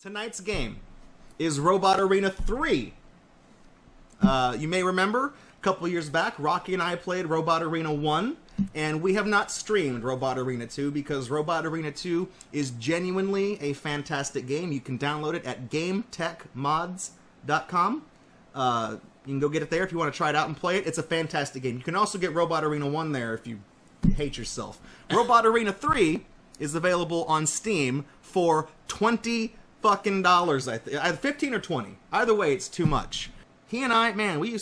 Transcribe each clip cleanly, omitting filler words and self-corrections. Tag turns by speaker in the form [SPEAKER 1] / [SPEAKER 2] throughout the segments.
[SPEAKER 1] Tonight's game is Robot Arena 3. You may remember, a couple years back, Rocky and I played Robot Arena 1, and we have not streamed Robot Arena 2 because Robot Arena 2 is genuinely a fantastic game. You can download it at gametechmods.com. You can go get it there if you want to try it out and play it. It's a fantastic game. You can also get Robot Arena 1 there if you hate yourself. Robot Arena 3 is available on Steam for $20 fucking dollars, I think. 15 or 20. Either way, it's too much. He and I, man, we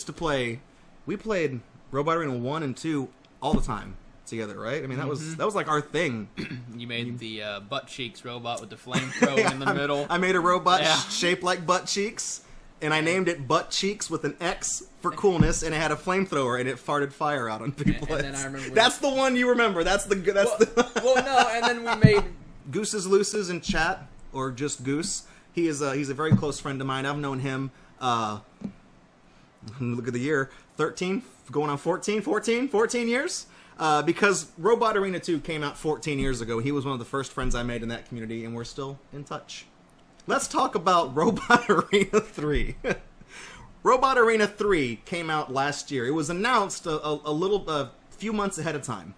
[SPEAKER 1] played Robot Arena 1 and 2 all the time together, right? I mean, that was like our thing.
[SPEAKER 2] You made the butt cheeks robot with the flamethrower in the middle.
[SPEAKER 1] I made a robot shaped like butt cheeks, and I named it Butt Cheeks with an X for coolness, and it had a flamethrower, and it farted fire out on people.
[SPEAKER 2] And then I remember
[SPEAKER 1] that's the one you remember. That's the.
[SPEAKER 2] Well, no, and then we made
[SPEAKER 1] Goose's Looses in chat, or just Goose. He's a very close friend of mine. I've known him. Look at the year, 13, going on 14 years. Because Robot Arena 2 came out 14 years ago. He was one of the first friends I made in that community, and we're still in touch. Let's talk about Robot Arena 3. Robot Arena 3 came out last year. It was announced a few months ahead of time.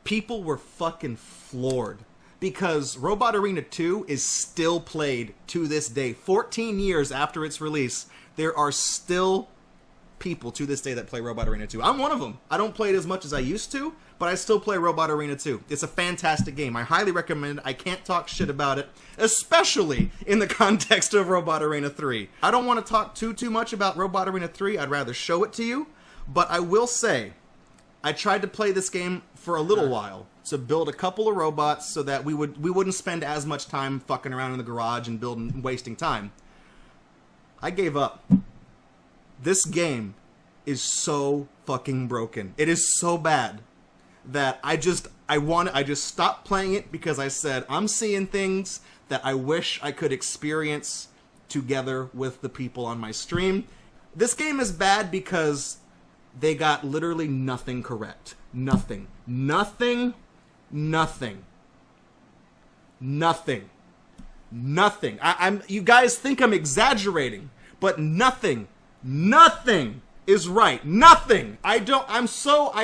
[SPEAKER 1] People were fucking floored because Robot Arena 2 is still played to this day. 14 years after its release, there are still people to this day that play Robot Arena 2. I'm one of them. I don't play it as much as I used to, but I still play Robot Arena 2. It's a fantastic game. I highly recommend it. I can't talk shit about it, especially in the context of Robot Arena 3. I don't want to talk too much about Robot Arena 3. I'd rather show it to you, but I will say I tried to play this game for a little while to build a couple of robots so that we wouldn't spend as much time fucking around in the garage and wasting time. I gave up. This game is so fucking broken. It is so bad that I just stopped playing it because I said, I'm seeing things that I wish I could experience together with the people on my stream. This game is bad because they got literally nothing correct. Nothing. You guys think I'm exaggerating, but nothing is right. Nothing. I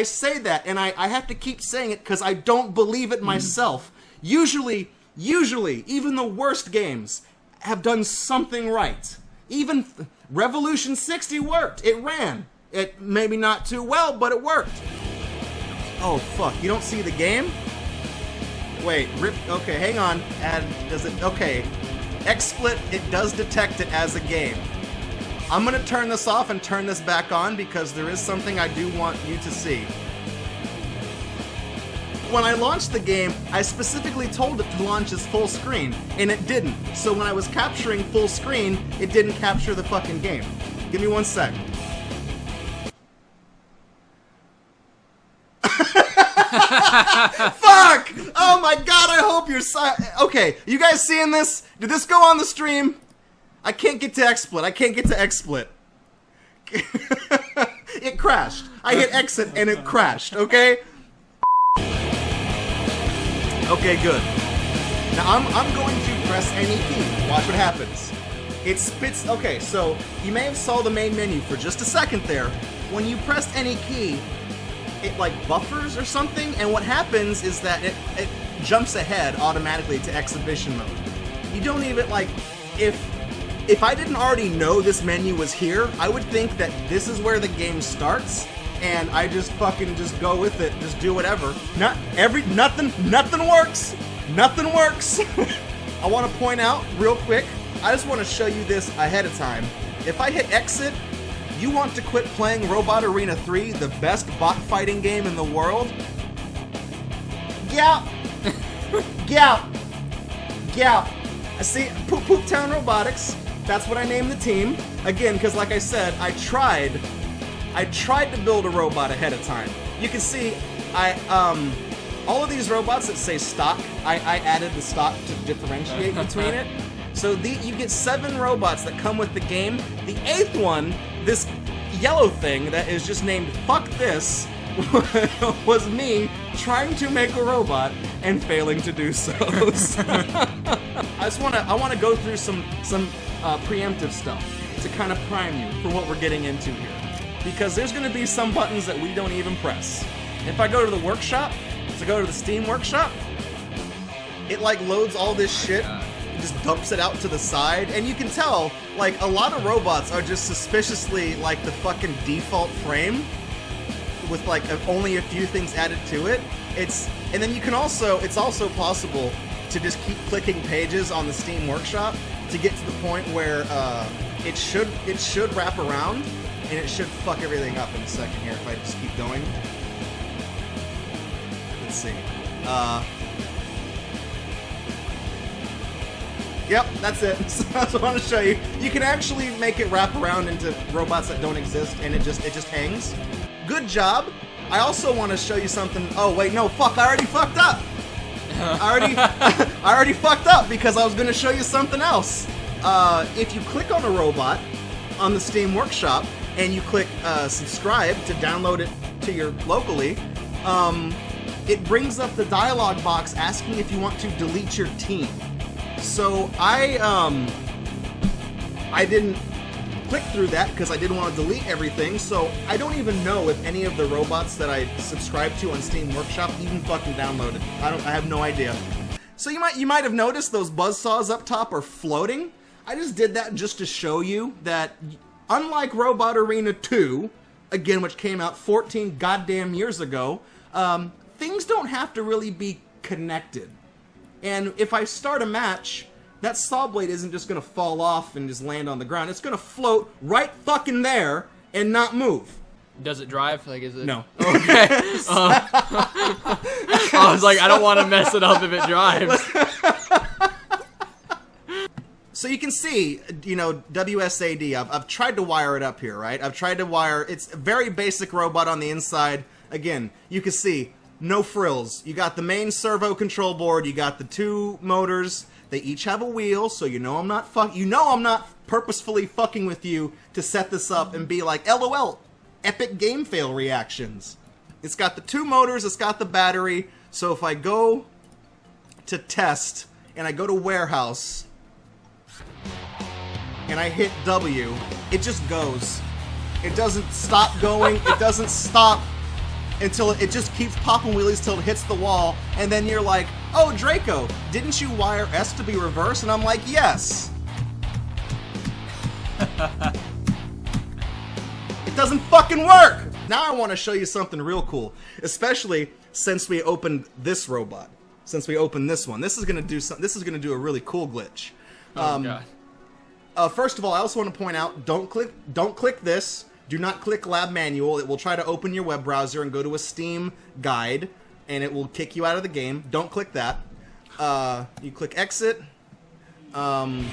[SPEAKER 1] say that, and I have to keep saying it because I don't believe it myself. Usually, even the worst games have done something right. Even Revolution 60 worked. It ran. It maybe not too well, but it worked. Oh, fuck. You don't see the game? Wait, okay, hang on. Okay. XSplit, it does detect it as a game. I'm gonna turn this off and turn this back on because there is something I do want you to see. When I launched the game, I specifically told it to launch as full screen, and it didn't. So when I was capturing full screen, it didn't capture the fucking game. Give me 1 sec. Fuck! Oh my god, I hope you're okay, you guys seeing this? Did this go on the stream? I can't get to XSplit. It crashed. I hit exit and it crashed, okay? Okay, good. Now I'm going to press any key. Watch what happens. It spits. Okay, so you may have saw the main menu for just a second there. When you press any key, it like buffers or something, and what happens is that it jumps ahead automatically to exhibition mode. You don't even like if I didn't already know this menu was here, I would think that this is where the game starts, and I just fucking just go with it, just do whatever. Nothing works. Nothing works. I want to point out real quick. I just want to show you this ahead of time. If I hit exit, you want to quit playing Robot Arena 3, the best bot fighting game in the world? Yeah. I see Poop Town Robotics. That's what I named the team. Again, because like I said, I tried to build a robot ahead of time. You can see, all of these robots that say stock, I added the stock to differentiate between it. So you get 7 robots that come with the game. The 8th one, this yellow thing that is just named Fuck This, was me trying to make a robot and failing to do so. I want to go through some preemptive stuff to kind of prime you for what we're getting into here, because there's going to be some buttons that we don't even press. If I go to the workshop, go to the Steam workshop, it like loads all this shit. Just dumps it out to the side, and you can tell, like, a lot of robots are just suspiciously like the fucking default frame with like only a few things added to it. And then you can also, it's also possible to just keep clicking pages on the Steam Workshop to get to the point where it should wrap around, and it should fuck everything up in a second here if I just keep going. Let's see. Yep, that's it. So that's what I want to show you. You can actually make it wrap around into robots that don't exist, and it just hangs. Good job. I also want to show you something. Oh wait, no, fuck! I already fucked up. I already fucked up because I was going to show you something else. If you click on a robot on the Steam Workshop and you click subscribe to download it to your locally, it brings up the dialog box asking if you want to delete your team. So I didn't click through that because I didn't want to delete everything, so I don't even know if any of the robots that I subscribed to on Steam Workshop even fucking downloaded. I have no idea. So you might have noticed those buzzsaws up top are floating. I just did that just to show you that, unlike Robot Arena 2, again, which came out 14 goddamn years ago, things don't have to really be connected. And if I start a match, that saw blade isn't just going to fall off and just land on the ground. It's going to float right fucking there and not move.
[SPEAKER 2] Does it drive? Like, is it?
[SPEAKER 1] No.
[SPEAKER 2] Okay. I was like, I don't want to mess it up if it drives.
[SPEAKER 1] So you can see, you know, WSAD, I've tried to wire it up here, right? I've tried to wire, it's a very basic robot on the inside. Again, you can see, no frills. You got the main servo control board, you got the two motors, they each have a wheel, so you know I'm not purposefully fucking with you to set this up and be like, LOL, epic game fail reactions. It's got the two motors, it's got the battery, so if I go to test, and I go to warehouse, and I hit W, it just goes. It doesn't stop going, it doesn't stop until it just keeps popping wheelies till it hits the wall, and then you're like, oh, Draco, didn't you wire S to be reverse? And I'm like, yes. It doesn't fucking work! Now I want to show you something real cool, especially since we opened this robot. Since we opened this one. This is gonna do a really cool glitch.
[SPEAKER 2] Oh, God.
[SPEAKER 1] First of all, I also want to point out, don't click this. Do not click Lab Manual. It will try to open your web browser and go to a Steam guide, and it will kick you out of the game. Don't click that. You click Exit. So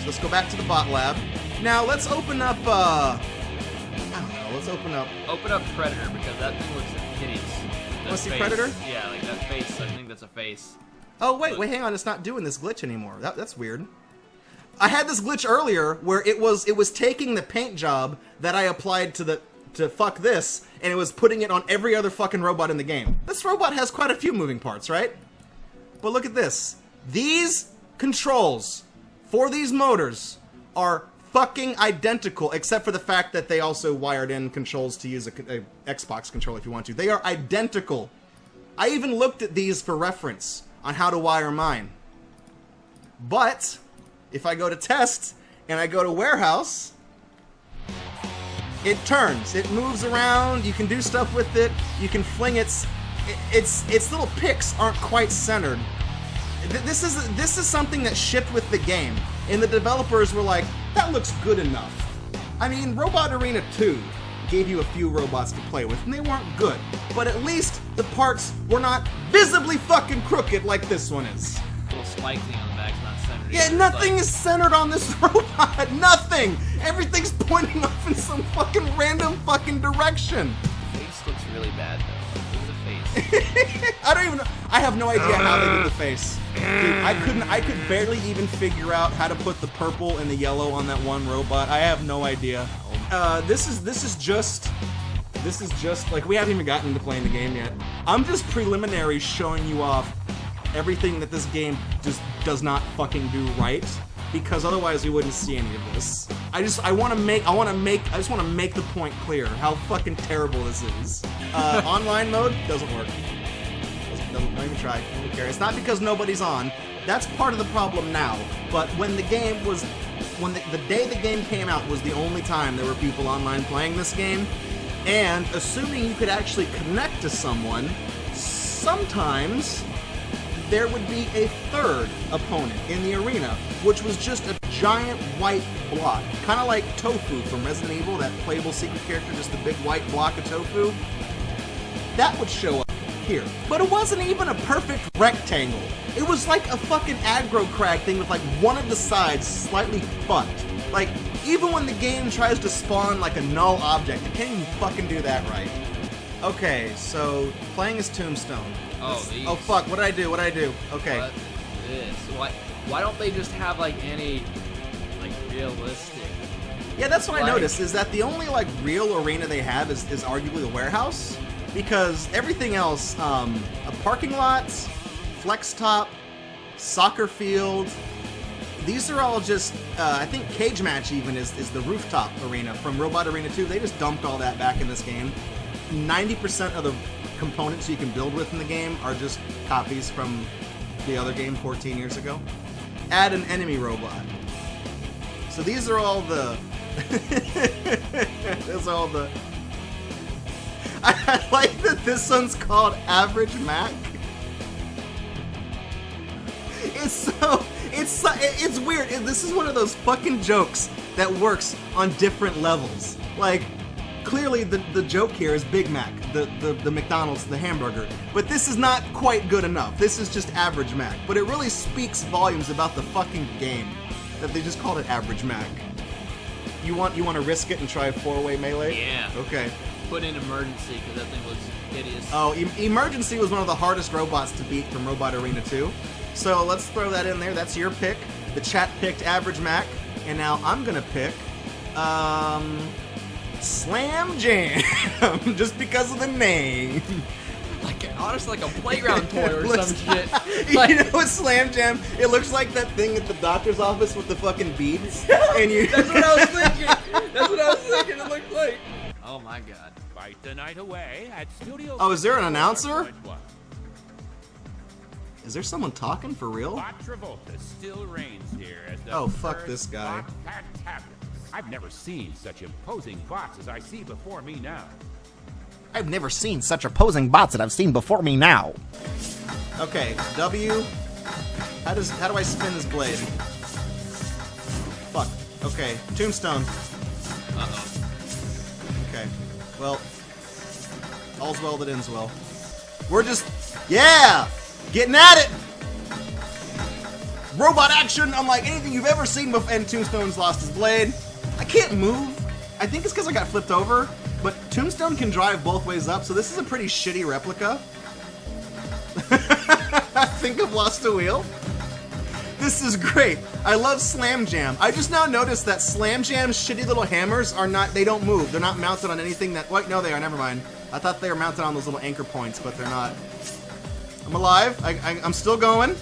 [SPEAKER 1] let's go back to the Bot Lab. Now let's open up. I don't know. Let's open up.
[SPEAKER 2] Open up Predator, because that thing looks hideous.
[SPEAKER 1] Want to see Predator?
[SPEAKER 2] Yeah, like that face. I think that's a face.
[SPEAKER 1] Oh wait, hang on. It's not doing this glitch anymore. That's weird. I had this glitch earlier where it was taking the paint job that I applied to fuck this, and it was putting it on every other fucking robot in the game. This robot has quite a few moving parts, right? But look at this. These controls for these motors are fucking identical, except for the fact that they also wired in controls to use a Xbox controller if you want to. They are identical. I even looked at these for reference on how to wire mine. But if I go to test and I go to warehouse, it turns. It moves around. You can do stuff with it. You can fling its little picks aren't quite centered. This is something that shipped with the game, and the developers were like, that looks good enough. I mean, Robot Arena 2 gave you a few robots to play with, and they weren't good. But at least the parts were not visibly fucking crooked like this one is.
[SPEAKER 2] Little spike thing on the back's not centered.
[SPEAKER 1] Yeah, nothing is centered on this robot. Nothing. Everything's pointing off in some fucking random fucking direction.
[SPEAKER 2] The face looks really bad though. Look at the face.
[SPEAKER 1] I have no idea how they did the face. Dude, I could barely even figure out how to put the purple and the yellow on that one robot. I have no idea. This is just This is just, like, we haven't even gotten into playing the game yet. I'm just preliminary showing you off everything that this game just does not fucking do right, because otherwise we wouldn't see any of this. I just want to make the point clear how fucking terrible this is. Online mode doesn't work. Don't even try. Don't care. It's not because nobody's on. That's part of the problem now. But when the game was, the day the game came out was the only time there were people online playing this game. And assuming you could actually connect to someone, sometimes there would be a third opponent in the arena, which was just a giant white block. Kind of like Tofu from Resident Evil, that playable secret character, just a big white block of tofu. That would show up here. But it wasn't even a perfect rectangle. It was like a fucking aggro crag thing with like one of the sides slightly fucked. Like, even when the game tries to spawn like a null object, it can't even fucking do that right. Okay, so playing as Tombstone. Oh fuck, what did I do? Okay.
[SPEAKER 2] What is this? Why don't they just have like any like realistic?
[SPEAKER 1] Yeah, that's what I noticed, is that the only like real arena they have is arguably the warehouse. Because everything else, parking lots, flex top, soccer field, these are all just, I think Cage Match even is the rooftop arena from Robot Arena 2. They just dumped all that back in this game. 90% of the components you can build with in the game are just copies from the other game 14 years ago. Add an enemy robot. So these are all the... these are all the... I like that this one's called Average Mac. It's weird. This is one of those fucking jokes that works on different levels. Like, clearly the joke here is Big Mac, the McDonald's, the hamburger. But this is not quite good enough. This is just Average Mac. But it really speaks volumes about the fucking game that they just called it Average Mac. You want to risk it and try a 4-way melee?
[SPEAKER 2] Yeah.
[SPEAKER 1] Okay.
[SPEAKER 2] Put in Emergency because that thing was hideous.
[SPEAKER 1] Oh, Emergency was one of the hardest robots to beat from Robot Arena 2. So let's throw that in there. That's your pick. The chat picked Average Mac. And now I'm going to pick Slam Jam. Just because of the name.
[SPEAKER 2] Honestly, like a playground toy or some shit. Like,
[SPEAKER 1] you know what Slam Jam? It looks like that thing at the doctor's office with the fucking beads. And you.
[SPEAKER 2] That's what I was thinking. It looked like. Oh my god.
[SPEAKER 3] Fight the night away at Studio.
[SPEAKER 1] Oh, is there an announcer? Is there someone talking for real?
[SPEAKER 3] Bot Travolta still reigns here as the
[SPEAKER 1] Oh, fuck
[SPEAKER 3] first
[SPEAKER 1] this guy.
[SPEAKER 3] bot fantabulous. I've never seen such imposing bots as I see before me now.
[SPEAKER 1] I've never seen such opposing bots that I've seen before me now. Okay, W. How do I spin this blade? Fuck. Okay, Tombstone.
[SPEAKER 2] Uh-oh.
[SPEAKER 1] Okay. Well, all's well that ends well. We're just, yeah, getting at it. Robot action, unlike anything you've ever seen before. And Tombstone's lost his blade. I can't move. I think it's because I got flipped over. But Tombstone can drive both ways up, so this is a pretty shitty replica. I think I've lost a wheel. This is great. I love Slam Jam. I just now noticed that Slam Jam's shitty little hammers are not, they don't move. They're not mounted on anything that, wait, no they are, never mind. I thought they were mounted on those little anchor points, but they're not. I'm alive. I'm still going.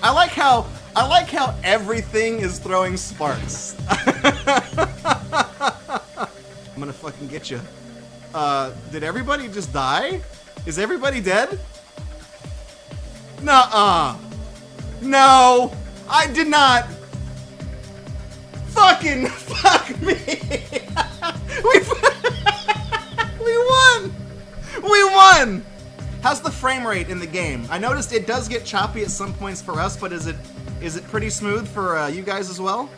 [SPEAKER 1] I like how everything is throwing sparks. I'm gonna fucking get you. Did everybody just die? Is everybody dead? Nuh-uh. No, I did not. Fucking fuck me. We won. We won. How's the frame rate in the game? I noticed it does get choppy at some points for us, but is it pretty smooth for you guys as well?